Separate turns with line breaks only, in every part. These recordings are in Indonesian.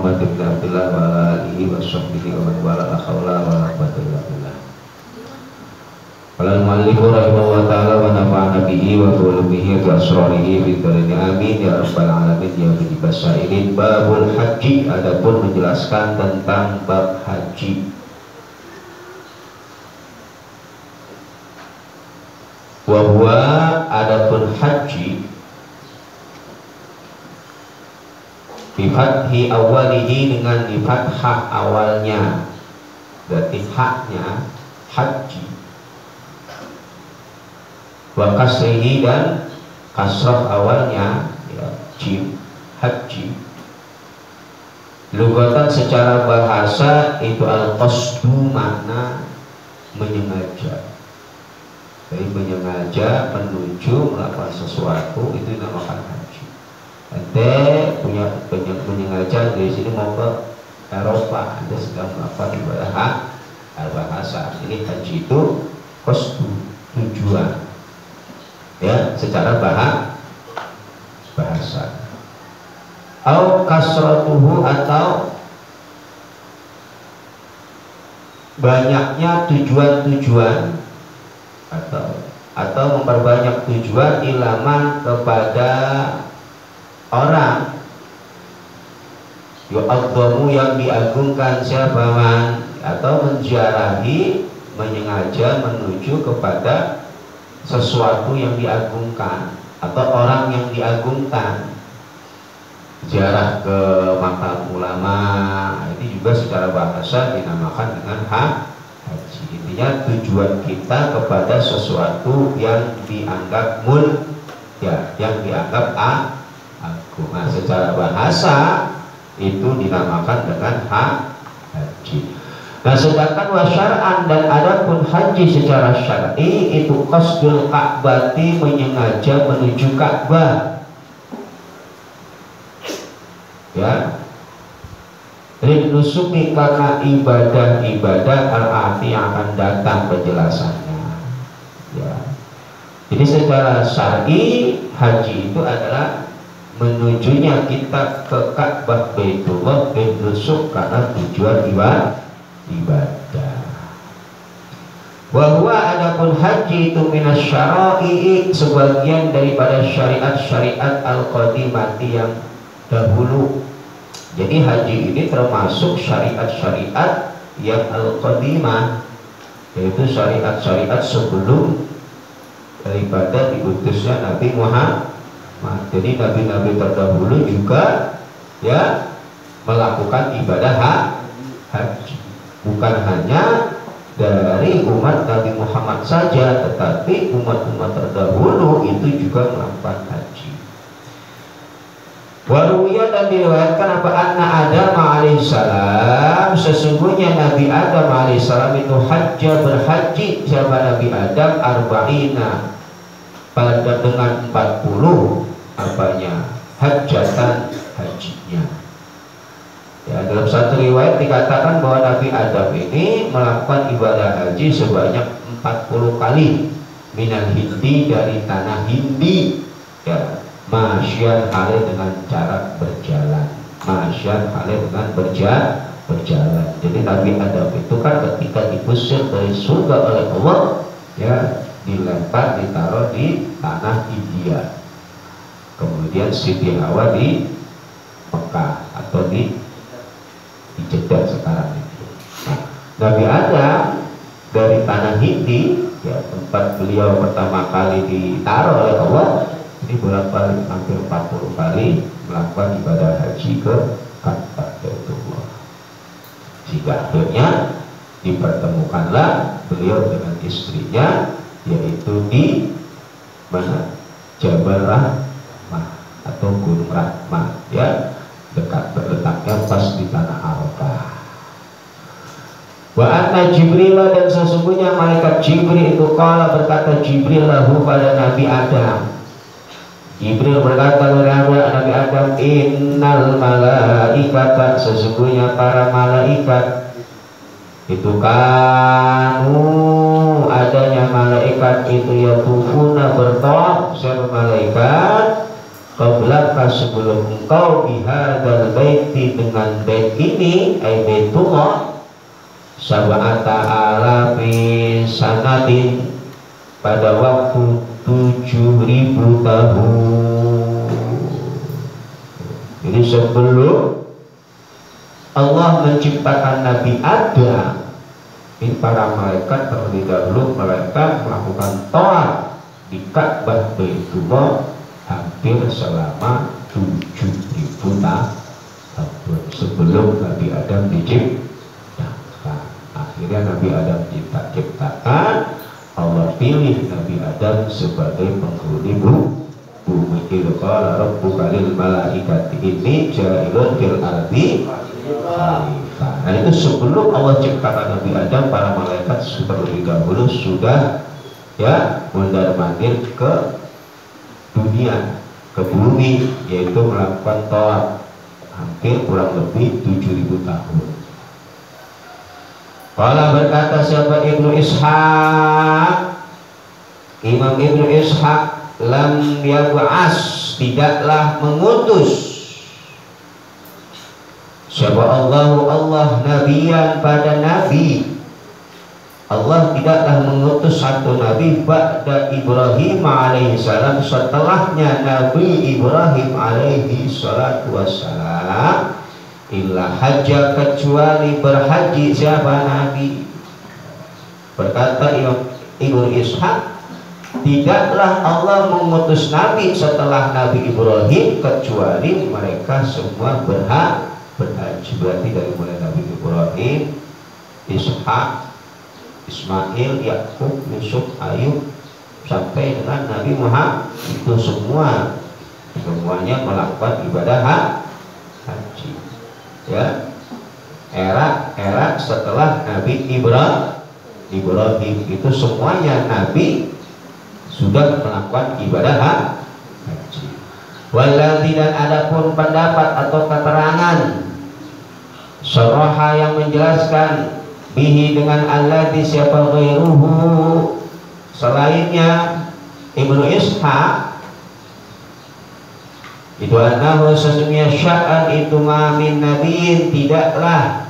Muhammad bin Abdullah wa ala alihi wa sahbihi wa man wala la haula wa la quwwata illa billah. Qala al-mu'allif rahimahullah ta'ala wa nafa'ana bihi wa qulubihi wa asrarihi bi dzalika amin ya rabbal alamin ya rabbil basairin. Babul haji, adapun menjelaskan tentang bab haji. Wa huwa, adapun haji, bi fathi awalihi, dengan di fathah awalnya, berarti haknya haji, wa kasrihi, dan kasrah awalnya ya, jim, haji. Lugatan secara bahasa itu al-qasdu, makna menyengaja. Jadi menyengaja menuju melakukan sesuatu itu dinamakan haji. Ente punya menyengaja dari sini mau ke Eropa, Anda sedang melakukan ibadah al-bahasa. Ini haji itu qasdu, tujuan, ya, secara bahasa. Au kasratuhu, atau banyaknya tujuan-tujuan, atau memperbanyak tujuan ilaman kepada orang, yu'adzamu, yang diagungkan siapa man, atau menziarahi, menyengaja menuju kepada sesuatu yang diagungkan atau orang yang diagungkan. Ziarah ke makam ulama, ini juga secara bahasa dinamakan dengan haji. Intinya tujuan kita kepada sesuatu yang dianggap ya, yang dianggap agung. Nah, secara bahasa itu dinamakan dengan haji. Nah, sedangkan wasyar'an, dan adapun haji secara syar'i itu qasdul ka'bati, menyengaja menuju Ka'bah. Ya, rindusuki, karena ibadah-ibadah al-ati yang akan datang penjelasannya. Ya, jadi secara syar'i haji itu adalah menujunya kita ke Ka'bah Baitullah bernusuk karena tujuan ibadah. Wa huwa, adapun haji itu minas syara'i, sebagian daripada syariat-syariat al-qadimati, yang dahulu. Jadi haji ini termasuk syariat-syariat yang al-qadimah, yaitu syariat-syariat sebelum daripada diutusnya Nabi Muhammad. Jadi nabi-nabi terdahulu juga ya melakukan ibadah haji, bukan hanya dari umat Nabi Muhammad saja, tetapi umat-umat terdahulu itu juga melakukan haji. Waruya, dan diriwayatkan apa, anna Adam alaihissalam, sesungguhnya Nabi Adam alaihissalam itu hajjah, berhaji siapa Nabi Adam, arba'ina, pada dengan 40 apanya, hajjatan, hajinya. Ya, dalam satu riwayat dikatakan bahwa Nabi Adam ini melakukan ibadah haji sebanyak 40 kali, minal hindi, dari tanah Hindi, ya, masyan halih, dengan cara berjalan, masyan halih, dengan berjalan. Jadi Nabi Adam itu kan ketika diusir dari surga oleh Allah, ya, dilempar, ditaruh di tanah India, kemudian Siti Hawa di Mekah atau di Jeddah sekarang itu. Nah, Nabi Adam dari tanah Hindi, ya, tempat beliau pertama kali ditaruh oleh Allah, ini bolak-balik hampir 40 kali melakukan ibadah haji ke Ka'bah Baitullah. Sehingga akhirnya dipertemukanlah beliau dengan istrinya, yaitu di mana, Jabal Rahmah atau Gunung Rahmah, ya, letaknya pas di tanah Arafah. Wa anna Jibril, dan sesungguhnya malaikat Jibril itu qala, berkata Jibril lahu pada Nabi Adam. Jibril berkata kepada Nabi Adam, innal malaikata, sesungguhnya para malaikat itu kamu, adanya malaikat itu ya tufuna, bertawaf, siapa malaikat qablaka sebelum engkau bihadzal baiti dengan bait ini ay baitullah sab'ata alafi sanadin pada waktu 7.000 tahun. Jadi sebelum Allah menciptakan Nabi Adam, ini para malaikat terlebih dahulu mereka melakukan tawaf di Ka'bah Baitullah hampir selama 7.000 tahun sebelum Nabi Adam diciptakan. Akhirnya Nabi Adam diciptakan, Allah pilih Nabi Adam sebagai penghuni bumi. Qala rabbuka lil malaikati inni ja'ilun fil ardi khalifah. Nah itu sebelum Allah ciptakan Nabi Adam, para malaikat terlebih dahulu sudah ya mondar-mandir ke dunia, ke bumi, yaitu melakukan tawaf hampir kurang lebih 7.000 tahun. Qala berkata siapa Ibnu Ishaq, Imam Ibnu Ishaq, lam yab'as, tidaklah mengutus siapa Allah nabiyan pada nabi. Allah tidaklah mengutus satu nabi ba'da Ibrahim alaihissalam, setelahnya Nabi Ibrahim alaihi salatu wassalam, illa hajja, kecuali berhaji siapa nabi. Berkata Ibnu Ishaq, tidaklah Allah mengutus nabi setelah Nabi Ibrahim kecuali mereka semua berhaji. Berarti dari mulai Nabi Ibrahim, Ishaq, Ismail, Yakub, Yusuf, Ayub sampai dengan Nabi Muhammad, itu semuanya melakukan ibadah haji. Ya, era setelah Nabi Ibrahim itu semuanya Nabi sudah melakukan ibadah haji. Waladzi, dan adapun pendapat atau keterangan saraha yang menjelaskan bihi dengan alladzi siapa ghairuhu selainnya Ibnu Ishaq, itu annahu sesungguhnya sya'an itu ma min nabiyin, tidaklah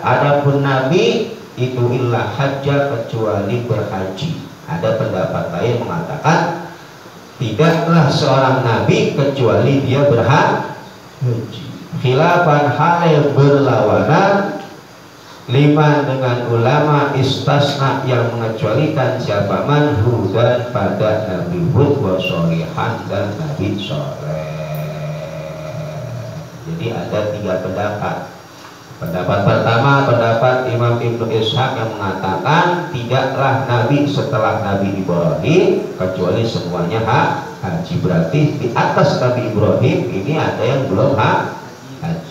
adapun nabi itu illa hajja, kecuali berhaji. Ada pendapat lain mengatakan tidaklah seorang nabi kecuali dia berhaji. Khilafan halil berlawanan lima dengan ulama istasna yang mengecualikan siapa manhu dan pada Nabi Hud wa sholihan dan Nabi Soleh. Jadi ada 3 pendapat. Pendapat pertama, pendapat Imam Ibnu Ishaq yang mengatakan tidaklah Nabi setelah Nabi Ibrahim kecuali semuanya haji. Berarti di atas Nabi Ibrahim ini ada yang belum haji.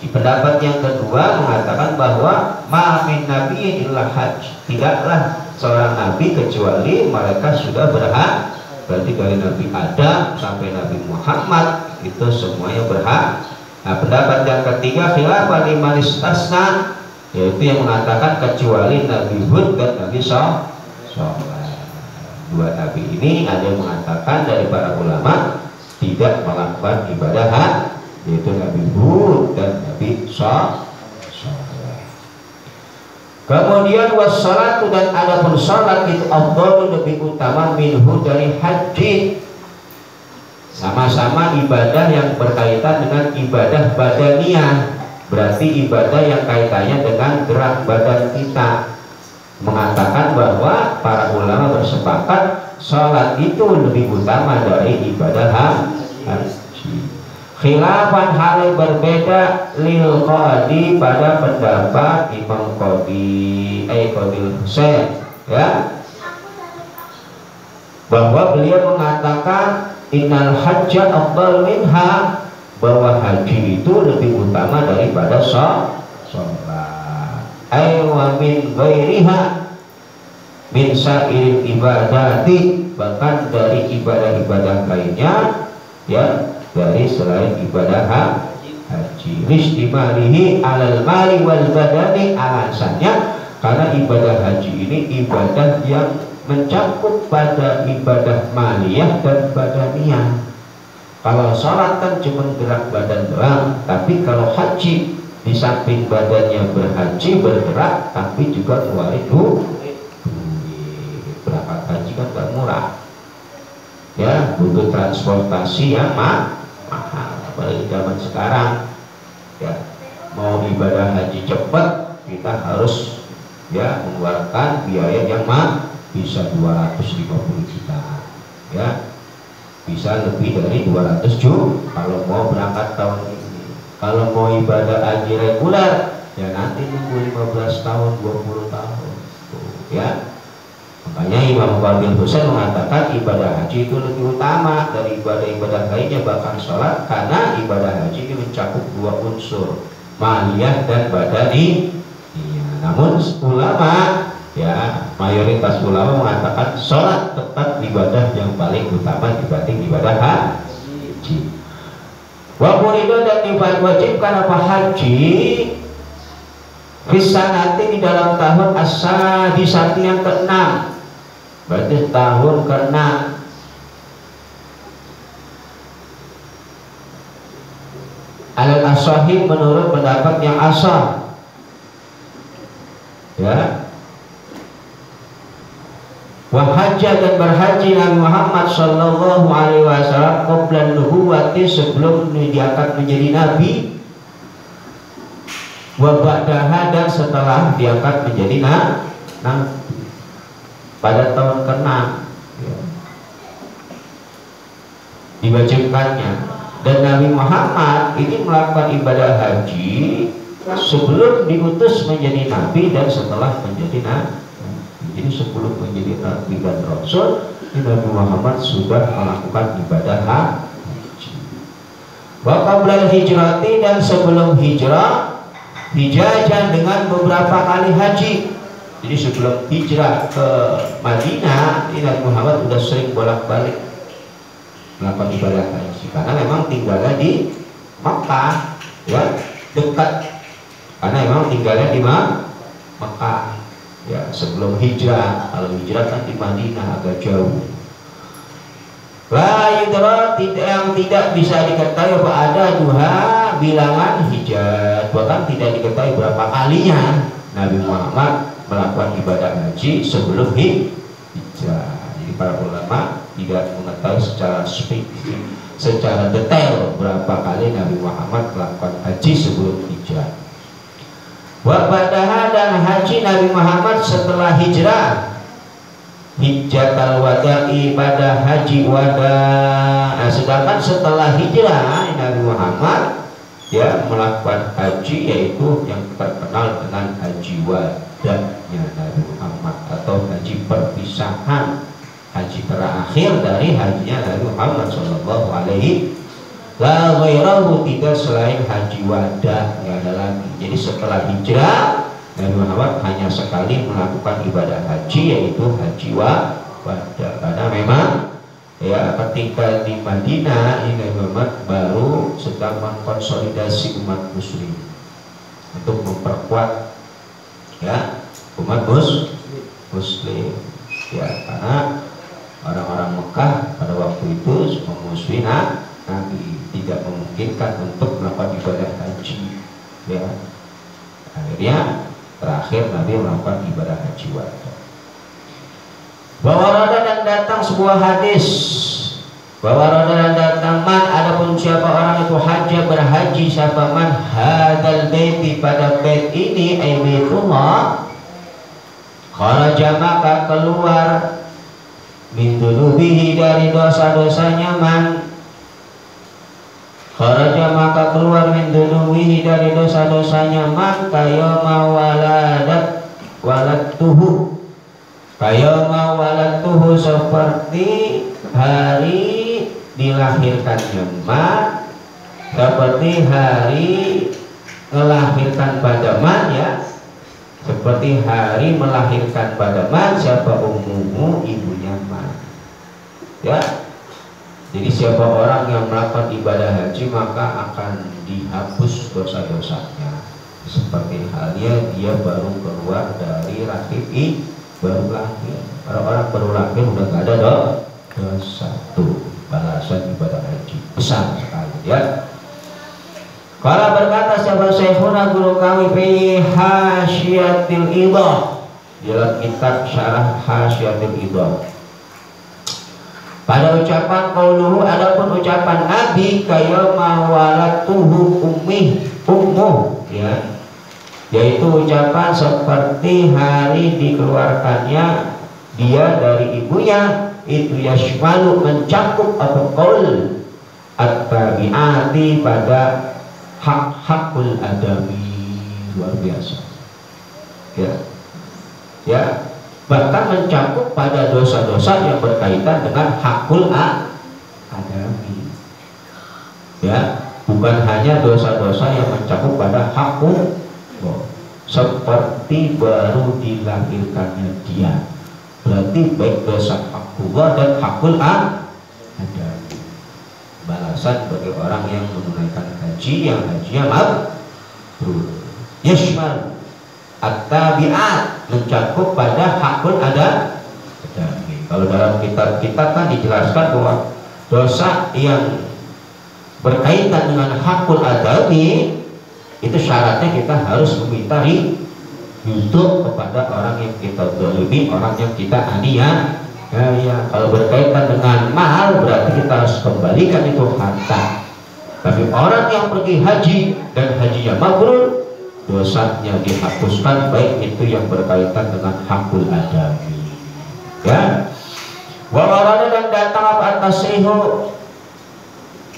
Pendapat yang kedua mengatakan bahwa ma min nabiyyin illa haji, tidaklah seorang nabi kecuali mereka sudah berhaji. Berarti dari Nabi Adam sampai Nabi Muhammad itu semuanya berhaji. Nah, pendapat yang ketiga khilafan liman istasna, yaitu yang mengatakan kecuali Nabi Hud dan Nabi Soleh. 2 nabi ini ada yang mengatakan dari para ulama tidak melakukan ibadah haji, yaitu Nabi Hud dan Nabi Soleh. Kemudian wassalatu, dan adapun salat itu afdhalu, lebih utama minhu dari haji. Sama-sama ibadah yang berkaitan dengan ibadah badaniyah, berarti ibadah yang kaitannya dengan gerak badan kita. Mengatakan bahwa para ulama bersepakat salat itu lebih utama dari ibadah haji. Khilafan hal berbeda lil qadi, pada pendapat Imam Qadi Husain, ya, bahwa beliau mengatakan innal hajja afdal minha, bahwa haji itu lebih utama daripada sholat. Wa min ghairiha min sa'il ibadati, bahkan dari ibadah-ibadah lainnya, ya, dari selain ibadah haji. Listimalihi alal mali wal badani, alasannya karena ibadah haji ini ibadah yang mencakup pada ibadah maliyah dan badaniyah. Kalau sholat kan cuma gerak badan doang, tapi kalau haji di samping badannya berhaji bergerak, tapi juga keluarin duit. Berangkat haji kan gak murah, ya, butuh transportasi yang mahal, apalagi zaman sekarang, ya, mau ibadah haji cepat kita harus ya mengeluarkan biaya yang mahal, bisa 250 juta, ya, bisa lebih dari 200 juta kalau mau berangkat tahun ini. Kalau mau ibadah haji reguler ya nanti nunggu 15 tahun 20 tahun tuh, ya. Makanya Imam Fadil Husain mengatakan ibadah haji itu lebih utama dari ibadah-ibadah lainnya, bahkan sholat, karena ibadah haji ini mencakup dua unsur, maliyah dan badani. Iya, namun ulama, ya, mayoritas ulama mengatakan sholat tetap ibadah yang paling utama dibanding ibadah haji. Wa furido, dan diwajibkan apa haji fisanati di dalam tahun as-sadisati yang ke-6, berarti tahun ke-6. Al-Ashahih menurut pendapat yang asal, ya. Wahajja, dan berhaji Nabi Muhammad sallallahu alaihi wasallam qabla nubuwati, sebelum diangkat menjadi nabi, wa ba'daha, dan setelah diangkat menjadi nabi pada tahun ke-6, ya, diwajibkannya. Dan Nabi Muhammad ini melakukan ibadah haji sebelum diutus menjadi nabi dan setelah menjadi nabi. Jadi sebelum menjadi nabi dan rasul, Nabi Muhammad sudah melakukan ibadah haji. Wa qabla hijrati, dan sebelum hijrah, hijajan dengan beberapa kali haji. Jadi sebelum hijrah ke Madinah, Nabi Muhammad sudah sering bolak-balik melakukan ibadah haji, karena memang tinggalnya di Makkah, ya, dekat, karena memang tinggalnya di Makkah. Ya, sebelum hijrah. Kalau hijrah kan di Madinah agak jauh. La yudra, yang tidak bisa diketahui apa ada duha bilangan hijrah, bahkan tidak diketahui berapa kalinya Nabi Muhammad melakukan ibadah haji sebelum hijrah. Jadi para ulama tidak mengetahui secara spesifik, secara detail berapa kali Nabi Muhammad melakukan haji sebelum hijrah. Wa ba'daha, dan haji Nabi Muhammad setelah hijrah, hijjatul wada'i, pada haji wada. Nah, sedangkan setelah hijrah Nabi Muhammad ya melakukan haji, yaitu yang terkenal dengan haji wada'nya Nabi Muhammad, atau haji perpisahan, haji terakhir dari hajinya Nabi Muhammad sallallahu alaihi. La ghairahu, tidak selain haji wada, nggak ada lagi. Jadi setelah hijrah Nabi Muhammad hanya sekali melakukan ibadah haji, yaitu haji wada, karena memang ya ketika di Madinah Nabi Muhammad baru sedang mengkonsolidasi umat muslim untuk memperkuat ya umat muslim, ya, karena orang-orang Mekah pada waktu itu memusuhi Nabi, tidak memungkinkan untuk melakukan ibadah haji, ya. Akhirnya terakhir Nabi melakukan ibadah haji wada. Bahwa dan datang sebuah hadis, bahwa dan datang man, adapun siapa orang itu haji berhaji, siapa man hadal baiti, pada bait ini, ay baitullah, kharaja, maka keluar, min dunubihi, dari dosa-dosanya, man kharaja, maka keluar, min dunubihi, dari dosa-dosanya, man kayoma waladtuhu, kayoma waladtuhu, seperti hari dilahirkannya, man seperti hari melahirkan pada man, ya, seperti hari melahirkan pada man, siapa ummuhu, ibunya man, ya. Jadi siapa orang yang melakukan ibadah haji maka akan dihapus dosa-dosanya, seperti halnya dia baru keluar dari rahim baru lahir. Kalau orang baru lahir udah gak ada dosa tuh. balasan ibadah haji besar sekali ya. Kalau berkata sahabat Syekhuna guru kami fi Hasyiatil Idah, dalam kitab syarah Hasyiatil Idah, pada ucapan qauluhu, adapun ucapan Nabi kaya mawalatuhu ummuh ya, yaitu ucapan seperti hari dikeluarkannya dia dari ibunya, itu yashmalu mencakup apa qaul at-tabi'ati pada hak-hakul adami, luar biasa ya, bahkan mencakup pada dosa-dosa yang berkaitan dengan hakul adami ya, bukan hanya dosa-dosa yang mencakup pada hakul seperti baru dilahirkannya dia, berarti baik dosa hakullah dan hakul adami. Balasan bagi orang yang menunaikan haji, yang hajinya mabrur. Yashmal at-tabi'at, mencakup pada hakul adami. Kalau dalam kitab-kitab kan dijelaskan bahwa dosa yang berkaitan dengan hakul adami itu syaratnya kita harus meminta ridho kepada orang yang kita zalimi, orang yang kita aniaya. Ya, kalau berkaitan dengan mahal berarti kita harus kembalikan itu harta. Tapi orang yang pergi haji dan hajinya mabrur, dosanya dihapuskan, baik itu yang berkaitan dengan hakul adami ya. Wawarada, dan datang apa tasrihu,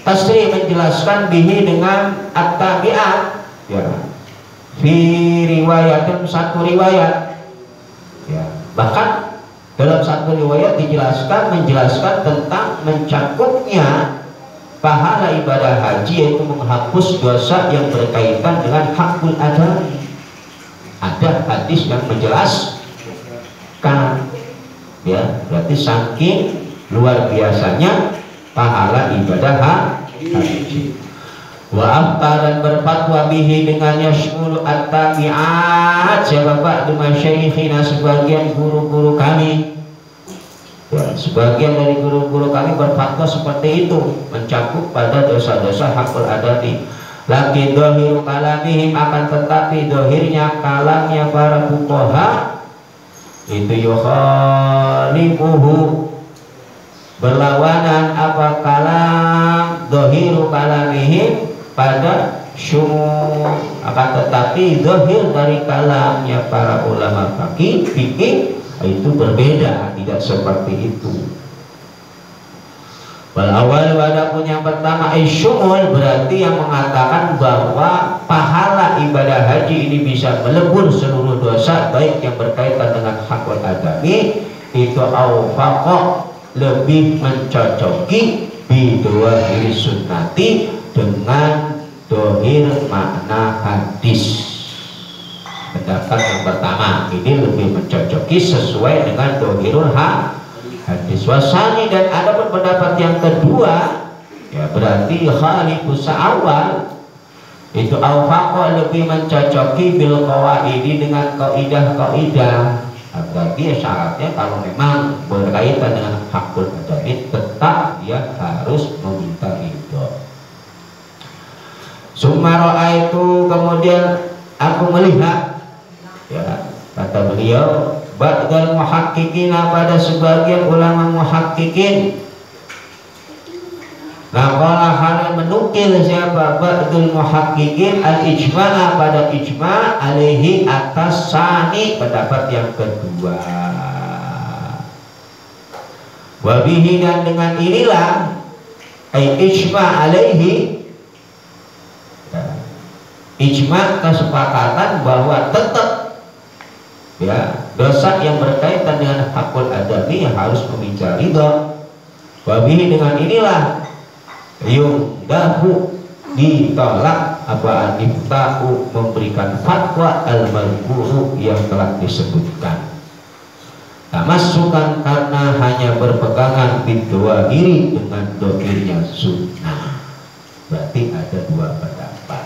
tasrih menjelaskan bihi dengan at-tabi'at ya, fi riwayatin, satu riwayat ya, bahkan dalam satu riwayat menjelaskan tentang mencakupnya pahala ibadah haji, yaitu menghapus dosa yang berkaitan dengan hakul adami. Ada hadis yang menjelaskan ya, berarti saking luar biasanya pahala ibadah haji. Wa aftaran berfatwa bihi dengan yashmulu at-tabi'at, siapa ba'du masyaikhina, sebagian guru-guru kami ya, sebagian dari guru-guru kami berfatwa seperti itu, mencakup pada dosa-dosa hakul adami. Lakin dohiru kalamihim, akan tetapi dohirnya kalamnya para fuqaha itu yukhalifuhu, berlawanan apa kalam dohiru kalamihim pada syumul, akan tetapi dohir dari kalamnya para ulama fikih itu berbeda, tidak seperti itu. Wal awal, adapun yang pertama isyumul, berarti yang mengatakan bahwa pahala ibadah haji ini bisa melebur seluruh dosa baik yang berkaitan dengan hakul adami, itu awfaqah, lebih mencocoki bidua diri sunnati, dengan dohir makna hadis. Pendapat yang pertama ini lebih mencocoki sesuai dengan dohirul hadis. Wasani, dan ada pun pendapat yang kedua ya, berarti khalifus awal itu awfaqah, lebih mencocoki bil qawaidi, dengan kaidah-kaidah. Berarti ya syaratnya kalau memang berkaitan dengan hakul adami tetap dia harus meminta ridho. Sumara itu kemudian aku melihat ya, kata beliau, ba'dal muhaqqiqina, pada sebagian ulama muhaqqiqin, naqala hal menukil siapa ba'dul muhaqqiqin al-ijma'a, pada ijma' alaihi, atas sani, pendapat yang kedua. Wabihi, dan dengan inilah ijma' alaihi, ijma' kesepakatan bahwa tetap ya dosa yang berkaitan dengan hakul adami harus meminta ridho. Wabihi, dengan inilah yungdahu, ditolak apa aniftahu, memberikan fatwa al-malburu yang telah disebutkan. Tamassukan, karena hanya berpegangan bidua iri, dengan dohirnya sunnah. Berarti ada dua pendapat.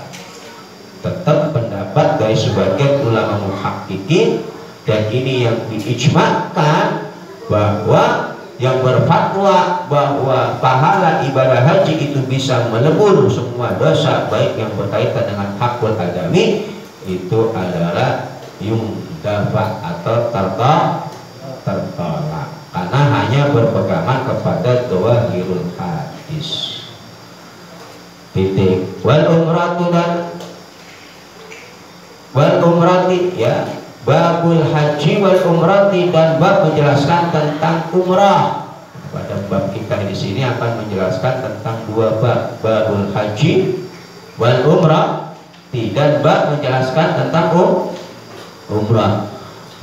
Tetap pendapat dari sebagian ulama muhaqqiqin, dan ini yang diijmakan bahwa yang berfatwa bahwa pahala ibadah haji itu bisa melebur semua dosa baik yang berkaitan dengan hakul adami, itu adalah dafa atau tertolak karena hanya berpegangan kepada dhahirul hadis. Titik. Wal umrati ya, babul haji wal umrati, dan bab menjelaskan tentang umrah. Pada bab kita di sini akan menjelaskan tentang dua bab, babul haji wal umrah, dan bab menjelaskan tentang umrah.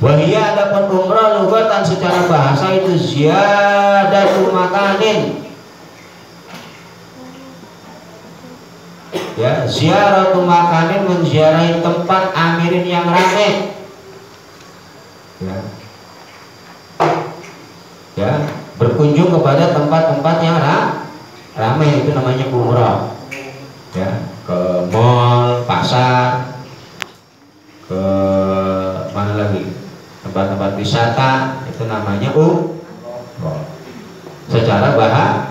Wahia, adapun umrah lugatan secara bahasa itu ziyadatu makanin, ya, ziaratu makanin, menziarahi tempat amirin yang ramai, ya, berkunjung kepada tempat-tempat yang ramai, itu namanya umrah, ya, ke mall, pasar, ke mana lagi, tempat-tempat wisata, itu namanya umrah secara bahasa.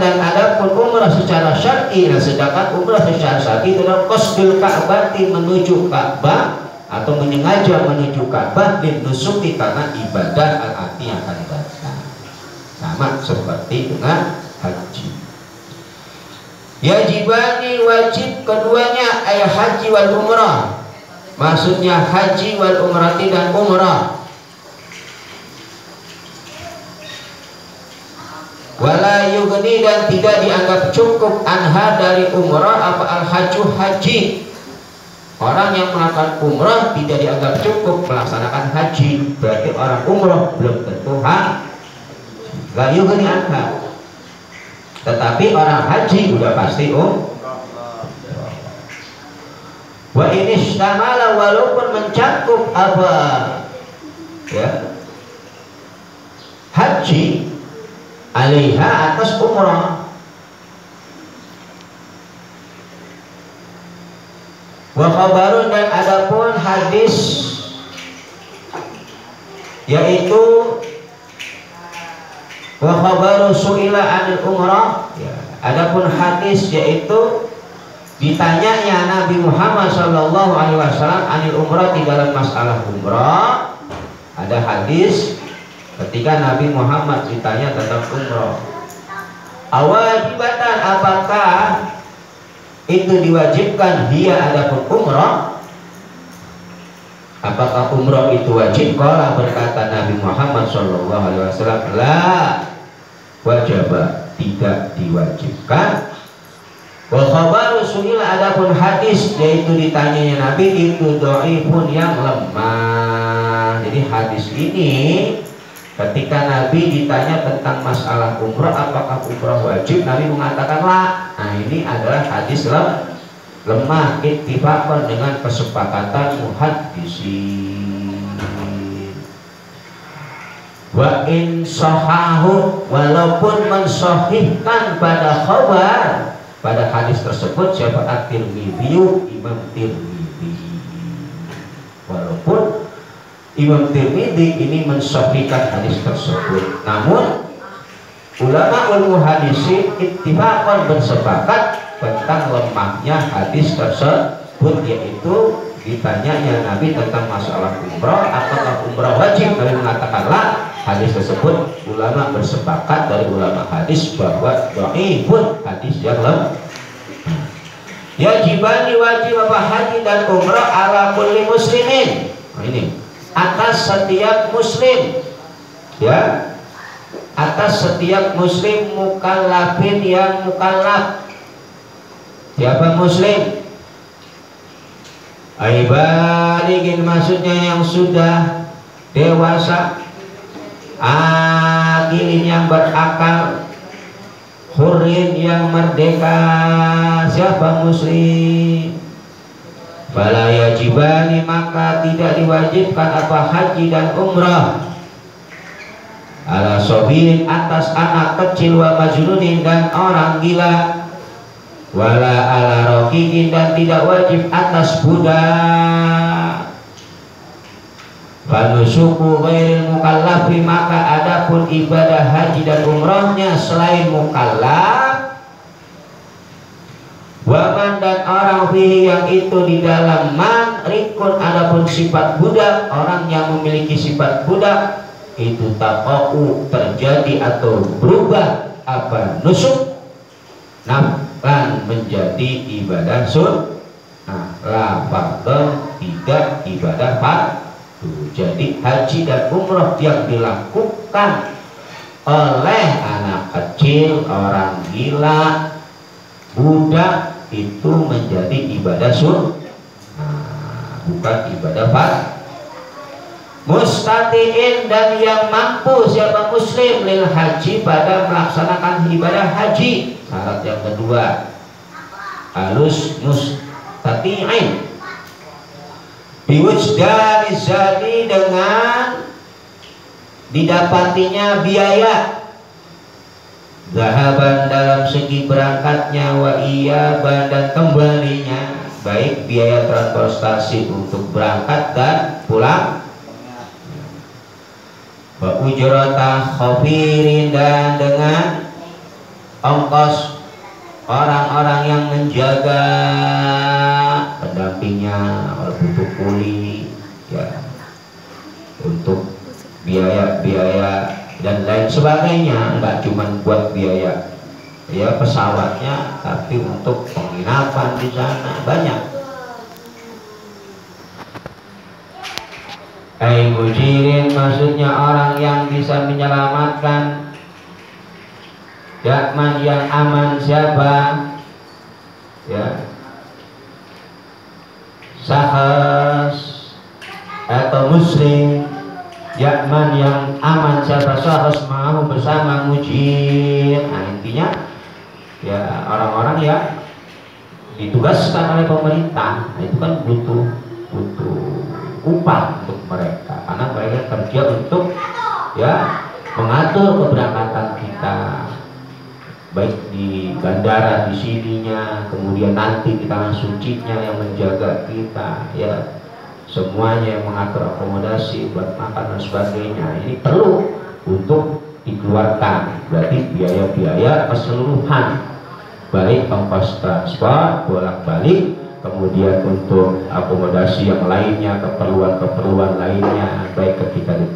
Dan adapun umrah secara syar'i, sedangkan umrah secara syar'i itu adalah qasdul ka'bati, menuju Ka'bah atau menyengaja menuju Ka'bah, linusuki, karena ibadah al-ati yang akan datang, sama seperti dengan haji. Yajibani, wajib keduanya, ay haji wal umrah, maksudnya haji wal umrati, dan umrah. Wala yugni, dan tidak dianggap cukup, anha, dari umrah, apa al-haju, haji. Orang yang melakukan umrah tidak dianggap cukup melaksanakan haji, berarti orang umrah belum tentu la yugni anha. Tetapi orang haji udah pasti wa ini istamala, walaupun mencakup apa, ya, haji alaiha, atas umrah. Wa khabarun, dan adapun hadis, yaitu wa khabaru su'ila anil umrah, ya, adapun hadis yaitu ditanyanya Nabi Muhammad sallallahu alaihi wasallam anil umrah, di dalam masalah umrah. Ada hadis ketika Nabi Muhammad ditanya tentang umrah, awajibatan, apakah itu diwajibkan, dia adapun umrah, apakah umrah itu wajib? Qala, berkata Nabi Muhammad sallallahu alaihi wasallam, la wajaba, tidak diwajibkan. Wa khabaru su'ila, adapun hadis yaitu ditanyanya Nabi itu dhaifun, yang lemah. Jadi hadis ini ketika Nabi ditanya tentang masalah umrah, apakah umrah wajib, Nabi mengatakan la. Nah, ini adalah hadis lemah, ittifaqan, dengan kesepakatan muhaddisin. Wa in sahahu, walaupun mensahihkan pada khabar, pada hadis tersebut, siapa? At-Tirmidzi, Imam Tirmidzi. Walaupun Imam Tirmidzi ini mensahihkan hadis tersebut, namun ulama muhaddisin ittifaqan, bersepakat tentang lemahnya hadis tersebut, yaitu ditanyanya Nabi tentang masalah umrah, apakah umrah wajib, Nabi mengatakan la. Hadis tersebut ulama bersepakat dari ulama hadis bahwa dhaifun, hadis yang lemah. Yajibani, wajib apa haji dan umrah, ala kulli muslimin, nah, ini atas setiap muslim, ya, atas setiap muslim, mukallafin, yang mukallaf. Siapa muslim? Aibaligin, maksudnya yang sudah dewasa, akilin, yang berakal, hurrin, yang merdeka. Siapa muslim? Fala yajibani, maka tidak diwajibkan apa haji dan umrah, ala sobirin, atas anak kecil, wa majnunin, dan orang gila, wala ala rokikin, dan tidak wajib atas budak, Fanusuku ghairil mukallafi, maka adapun ibadah haji dan umrohnya selain mukallaf, waman dan orang fihi yang itu di dalam man rikun adapun sifat budak, orang yang memiliki sifat budak itu taqa'u terjadi atau berubah apa nusuk nafkan menjadi ibadah sunnah, la fardhon tidak ibadah fardu. Jadi haji dan umroh yang dilakukan oleh anak kecil, orang gila, budak itu menjadi ibadah sunnah, bukan ibadah fardu. Mustatiin dan yang mampu siapa muslim lil haji pada melaksanakan ibadah haji. Syarat yang kedua halus mustatiin biwujdani zadi dengan didapatinya biaya zahaban dalam segi berangkatnya wa iyaban dan kembalinya, baik biaya transportasi untuk berangkat dan pulang, wa ujrata khafirin dan dengan ongkos orang-orang yang menjaga pendampingnya, butuh kuli ya, untuk biaya-biaya dan lain sebagainya, enggak cuma buat biaya ya pesawatnya, tapi untuk penginapan di sana banyak. Ai mujirin maksudnya orang yang bisa menyelamatkan, yakman yang aman siapa ya, sahas atau muslim, yakman yang aman siapa sahas mau bersama mujir. Nah intinya ya orang-orang yang ditugaskan oleh pemerintah, nah, itu kan butuh upah untuk mereka, karena mereka kerja untuk ya mengatur keberangkatan kita, baik di bandara di sininya, kemudian nanti di tanah sucinya yang menjaga kita ya, semuanya yang mengatur akomodasi buat makan dan sebagainya. Ini perlu untuk dikeluarkan, berarti biaya-biaya keseluruhan, baik ongkos transport bolak-balik, kemudian untuk akomodasi yang lainnya, keperluan-keperluan lainnya, baik ketika di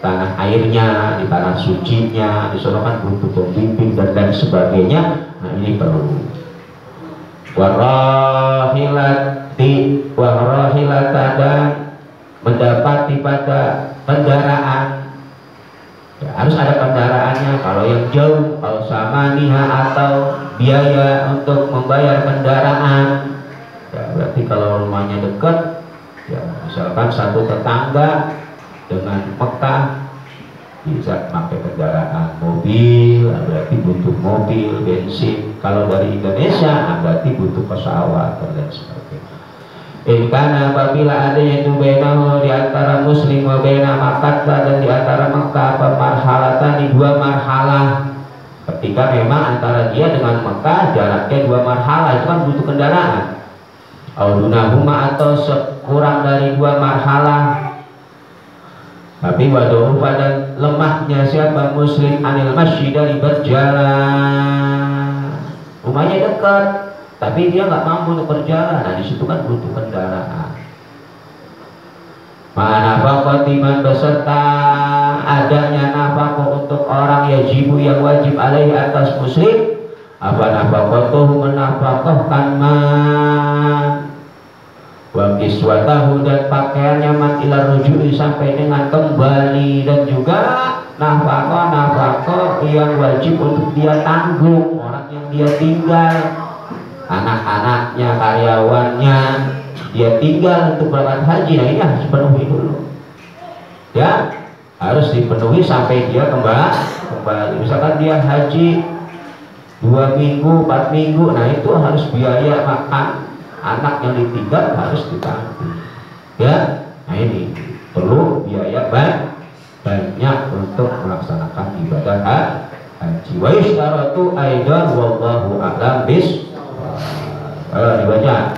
tanah airnya, di tanah sucinya, di sana kan butuh pembimbing dan lain sebagainya. Nah ini perlu. Warahilata dan mendapati pada kendaraan ya, harus ada kendaraannya. Kalau yang jauh, kalau sama niha atau biaya untuk membayar kendaraan ya, berarti kalau rumahnya dekat ya, misalkan satu tetangga dengan Mekah bisa pakai kendaraan mobil, berarti butuh mobil, bensin. Kalau dari Indonesia berarti butuh pesawat dan lain sebagainya. Karena apabila adanya itu benahu di antara muslim wa bena Makkah dan di antara Mekah pemarhalatan di dua marhalah, ketika memang antara dia dengan Mekah jaraknya dua marhalah, itu kan butuh kendaraan. Audunahuma atau sekurang dari dua marhalah. Tapi waduh pada lemahnya siapa muslim anil masjid dari berjalan, rumahnya dekat tapi dia nggak mampu untuk berjalan. Nah disitu kan butuh kendaraan. Mana fakotiman beserta adanya nafkah untuk orang yajibu yang wajib alaihi atas muslim, apa nafkatuh menafkahkan man wa kiswatahu dan pakaiannya man ila rujui sampai dengan kembali, dan juga nafkah yang wajib untuk dia tanggung, orang yang dia tinggal, anak-anaknya, karyawannya, dia tinggal untuk berangkat haji. Nah ini harus dipenuhi dulu ya, harus dipenuhi sampai dia kembali. Misalkan dia haji 2 minggu, 4 minggu, nah itu harus biaya makan anak yang ditinggal harus ditanggung ya. Nah ini perlu biaya banyak untuk melaksanakan ibadah haji. Wa yustaratu aidan wallahu a'lam bis. Dibaca.